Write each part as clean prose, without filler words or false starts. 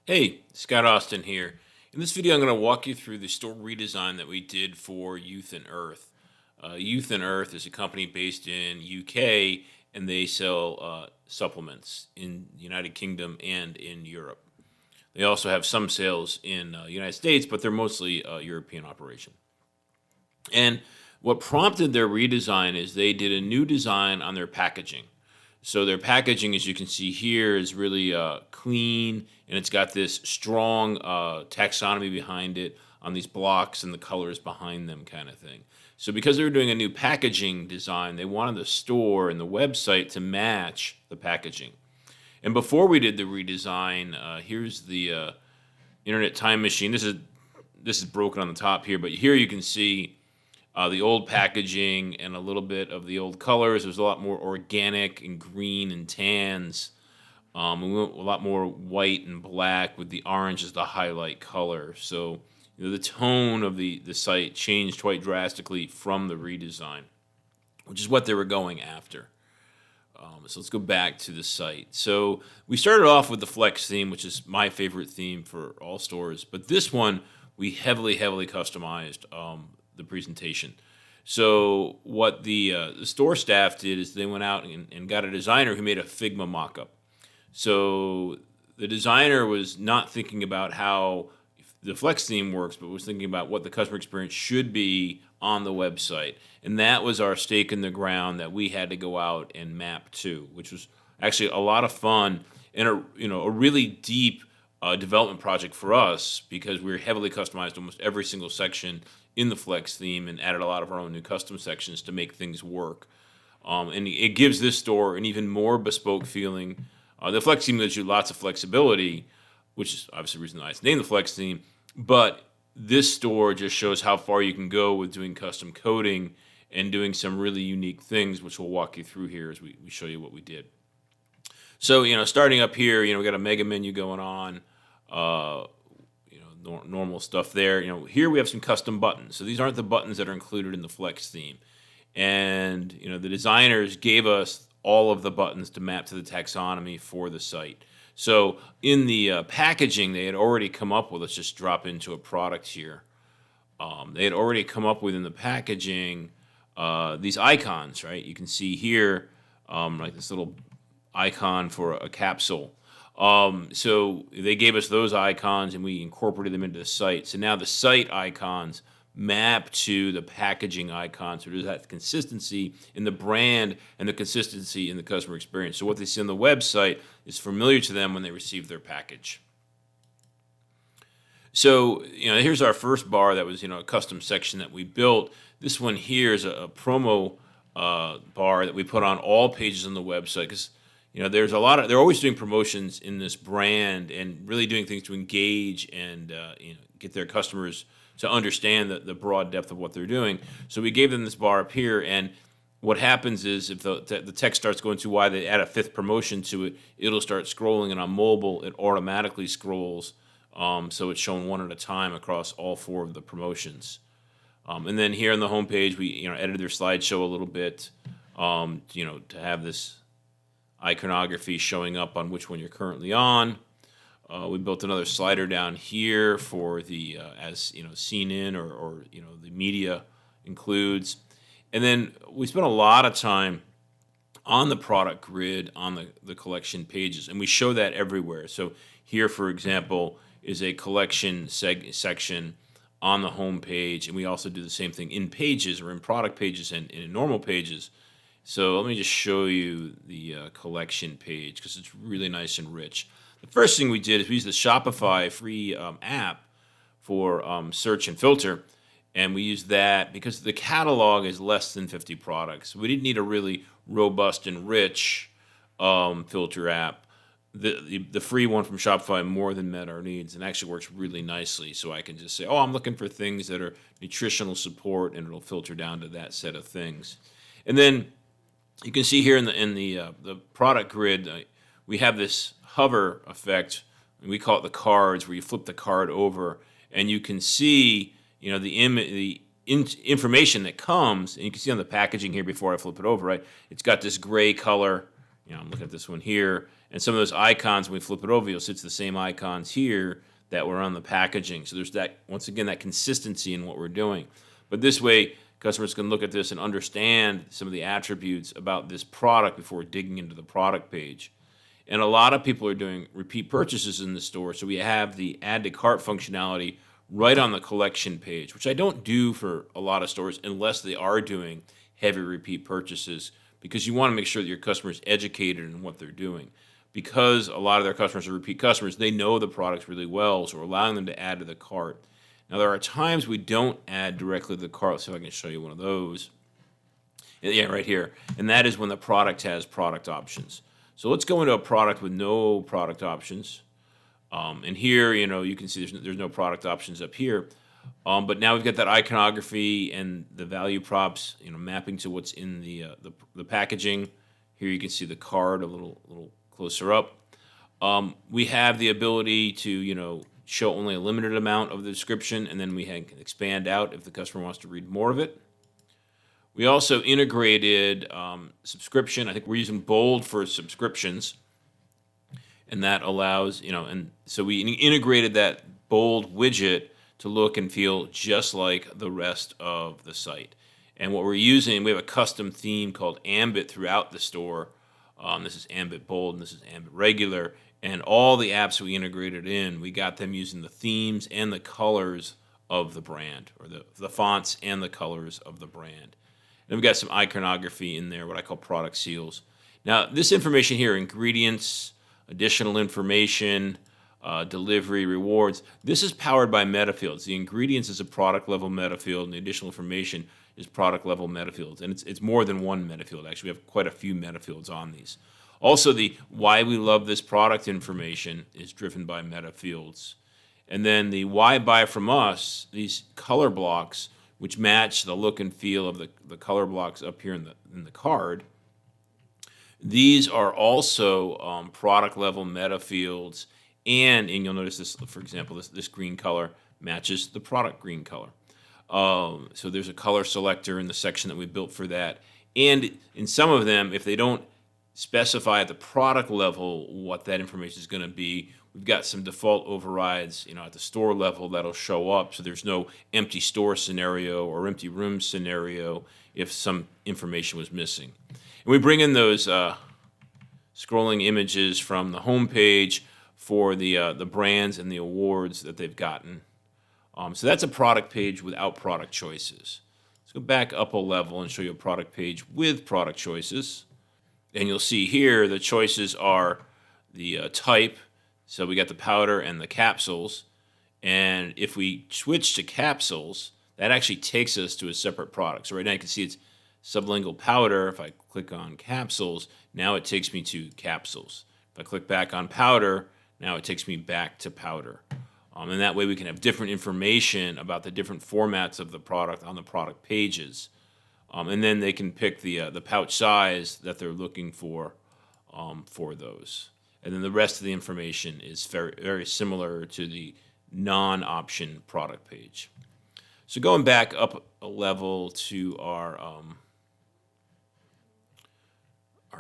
Hey, Scott Austin here. In this video, I'm going to walk you through the store redesign that we did for Youth and Earth. Youth and Earth is a company based in UK, and they sell supplements in the United Kingdom and in Europe. They also have some sales in the United States, but they're mostly a European operation. And what prompted their redesign is they did a new design on their packaging. So their packaging, as you can see here, is really clean, and it's got this strong taxonomy behind it on these blocks and the colors behind them, kind of thing. So because they were doing a new packaging design, they wanted the store and the website to match the packaging. And before we did the redesign, here's the Internet Time Machine. This is broken on the top here, but here you can see the old packaging and a little bit of the old colors. There's a lot more organic and green and tans. We went a lot more white and black with the orange as the highlight color. So the tone of the site changed quite drastically from the redesign, which is what they were going after. So let's go back to the site. So we started off with the Flex theme, which is my favorite theme for all stores. But this one, we heavily customized the presentation. So what the store staff did is they went out and got a designer who made a Figma mockup. So the designer was not thinking about how the Flex theme works, but was thinking about what the customer experience should be on the website. And that was our stake in the ground that we had to go out and map to, which was actually a lot of fun and a really deep development project for us because we heavily customized almost every single section in the Flex theme and added a lot of our own new custom sections to make things work. And it gives this store an even more bespoke feeling. The Flex theme gives you lots of flexibility, which is obviously the reason why it's named the Flex theme. But this store just shows how far you can go with doing custom coding and doing some really unique things, which we'll walk you through here as we show you what we did. So, starting up here, we got a mega menu going on, normal stuff there. Here we have some custom buttons. So these aren't the buttons that are included in the Flex theme. And, the designers gave us all of the buttons to map to the taxonomy for the site. So in the packaging, they had already come up with, let's just drop into a product here. They had already come up with in the packaging these icons, right? You can see here, like this little icon for a capsule. So they gave us those icons and we incorporated them into the site. So now the site icons map to the packaging icons. So there's that consistency in the brand and the consistency in the customer experience. So what they see on the website is familiar to them when they receive their package. So, here's our first bar that was, a custom section that we built. This one here is a promo bar that we put on all pages on the website because, there's a lot of, they're always doing promotions in this brand and really doing things to engage and, get their customers to understand the broad depth of what they're doing. So we gave them this bar up here, and what happens is if the text starts going too wide, they add a fifth promotion to it, it'll start scrolling, and on mobile, it automatically scrolls. So it's shown one at a time across all four of the promotions. And then here on the homepage, we edited their slideshow a little bit, to have this iconography showing up on which one you're currently on. We built another slider down here for the as seen in or the media includes, and then we spent a lot of time on the product grid on the collection pages, and we show that everywhere. So here, for example, is a collection section on the home page, and we also do the same thing in pages or in product pages and in normal pages. So let me just show you the collection page because it's really nice and rich. The first thing we did is we used the Shopify free app for search and filter, and we used that because the catalog is less than 50 products. We didn't need a really robust and rich filter app. The free one from Shopify more than met our needs and actually works really nicely. So I can just say, I'm looking for things that are nutritional support, and it'll filter down to that set of things. And then you can see here in the product grid, we have this hover effect, and we call it the cards, where you flip the card over, and you can see, the information that comes, and you can see on the packaging here before I flip it over, right? It's got this gray color. I'm looking at this one here, And some of those icons, when we flip it over, you'll see it's the same icons here that were on the packaging. So there's that, once again, that consistency in what we're doing. But this way, customers can look at this and understand some of the attributes about this product before digging into the product page. And a lot of people are doing repeat purchases in the store, so we have the add to cart functionality right on the collection page, which I don't do for a lot of stores unless they are doing heavy repeat purchases, because you want to make sure that your customer is educated in what they're doing. Because a lot of their customers are repeat customers, they know the products really well, so we're allowing them to add to the cart. Now, there are times we don't add directly to the cart, so I can show you one of those. Yeah, right here. And that is when the product has product options. So let's go into a product with no product options. And here, you can see there's no product options up here. But now we've got that iconography and the value props, mapping to what's in the packaging. Here you can see the card a little closer up. We have the ability to, show only a limited amount of the description, and then we can expand out if the customer wants to read more of it. We also integrated subscription. I think we're using Bold for subscriptions, and that allows, and so we integrated that Bold widget to look and feel just like the rest of the site. And what we're using, we have a custom theme called Ambit throughout the store. This is Ambit Bold, and this is Ambit Regular. And all the apps we integrated in, we got them using the themes and the colors of the brand, or the fonts and the colors of the brand. And we've got some iconography in there, what I call product seals. Now, this information here, ingredients, additional information, delivery, rewards, this is powered by metafields. The ingredients is a product level metafield, and the additional information is product level metafields. And it's more than one metafield. Actually, we have quite a few metafields on these. Also, the why we love this product information is driven by metafields. And then the why buy from us, these color blocks, which match the look and feel of the color blocks up here in the card. These are also product level meta fields, and you'll notice this, for example, this green color matches the product green color. So there's a color selector in the section that we built for that. And in some of them, if they don't specify at the product level what that information is going to be, we've got some default overrides, at the store level that'll show up. So there's no empty store scenario or empty room scenario if some information was missing. And we bring in those scrolling images from the home page for the brands and the awards that they've gotten. So that's a product page without product choices. Let's go back up a level and show you a product page with product choices. And you'll see here the choices are the type. So we got the powder and the capsules. And if we switch to capsules, that actually takes us to a separate product. So right now you can see it's sublingual powder. If I click on capsules, now it takes me to capsules. If I click back on powder, now it takes me back to powder. And that way we can have different information about the different formats of the product on the product pages. And then they can pick the pouch size that they're looking for those. And then the rest of the information is very, very similar to the non-option product page. So going back up a level to our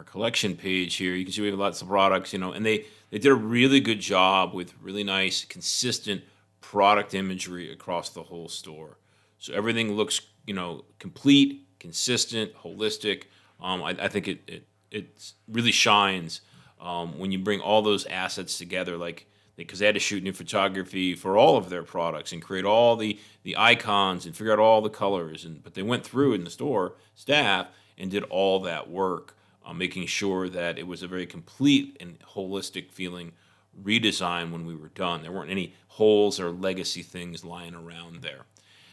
collection page here, you can see we have lots of products, and they did a really good job with really nice, consistent product imagery across the whole store. So everything looks, complete, consistent, holistic. I think it really shines when you bring all those assets together, because they had to shoot new photography for all of their products and create all the icons and figure out all the colors. But they went through in the store, staff, and did all that work, making sure that it was a very complete and holistic feeling redesign when we were done. There weren't any holes or legacy things lying around there.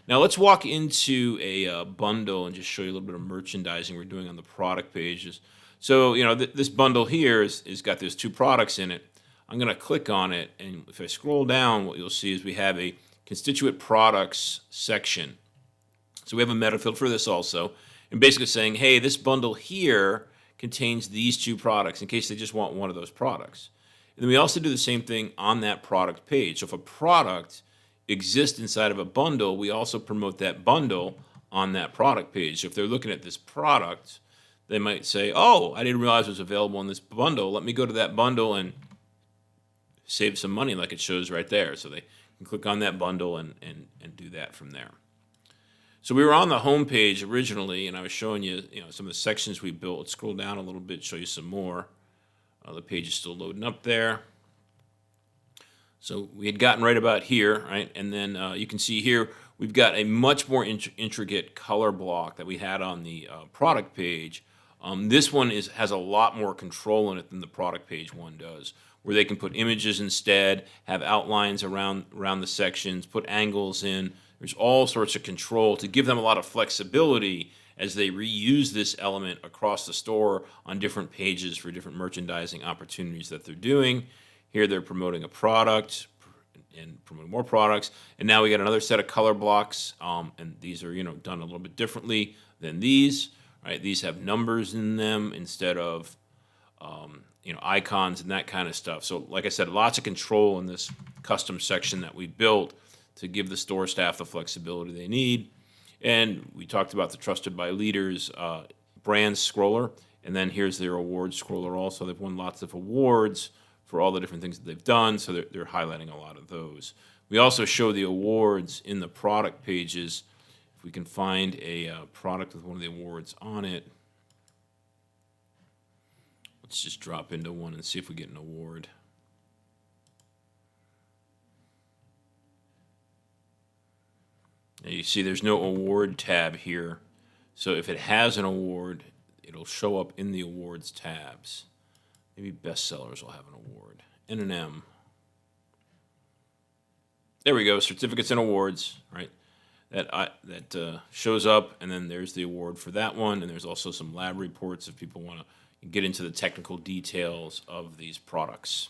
Now let's walk into a bundle and just show you a little bit of merchandising we're doing on the product pages. So, this bundle here is got those two products in it. I'm going to click on it, and if I scroll down, what you'll see is we have a constituent products section. So we have a meta field for this also, and basically saying, hey, this bundle here contains these two products in case they just want one of those products. And then we also do the same thing on that product page. So if a product exists inside of a bundle, we also promote that bundle on that product page. So if they're looking at this product, they might say, oh, I didn't realize it was available in this bundle. Let me go to that bundle and save some money like it shows right there. So they can click on that bundle and do that from there. So we were on the home page originally, and I was showing you, some of the sections we built. Let's scroll down a little bit, show you some more. The page is still loading up there. So we had gotten right about here, right? And then you can see here we've got a much more intricate color block that we had on the product page. This one has a lot more control in it than the product page one does, where they can put images instead, have outlines around the sections, put angles in. There's all sorts of control to give them a lot of flexibility as they reuse this element across the store on different pages for different merchandising opportunities that they're doing. Here they're promoting a product and promoting more products. And now we got another set of color blocks, and these are done a little bit differently than these. Right? These have numbers in them instead of icons and that kind of stuff. So like I said, lots of control in this custom section that we built to give the store staff the flexibility they need. And we talked about the Trusted by Leaders brand scroller. And then here's their awards scroller also. They've won lots of awards for all the different things that they've done, so they're highlighting a lot of those. We also show the awards in the product pages. If we can find a product with one of the awards on it, let's just drop into one and see if we get an award. Now you see there's no award tab here, so if it has an award, it'll show up in the awards tabs. Maybe bestsellers will have an award. N&M. There we go, certificates and awards, right? That shows up, and then there's the award for that one, and there's also some lab reports if people want to get into the technical details of these products.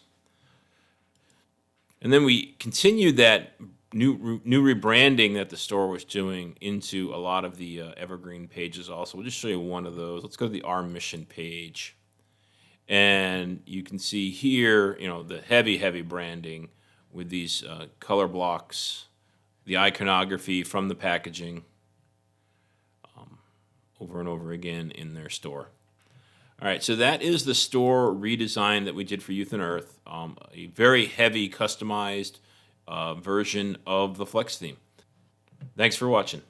And then we continued that new rebranding that the store was doing into a lot of the evergreen pages also. We'll just show you one of those. Let's go to the Our Mission page. And you can see here, the heavy branding with these color blocks, the iconography from the packaging over and over again in their store. All right, so that is the store redesign that we did for Youth and Earth, a very heavy customized version of the Flex theme. Thanks for watching.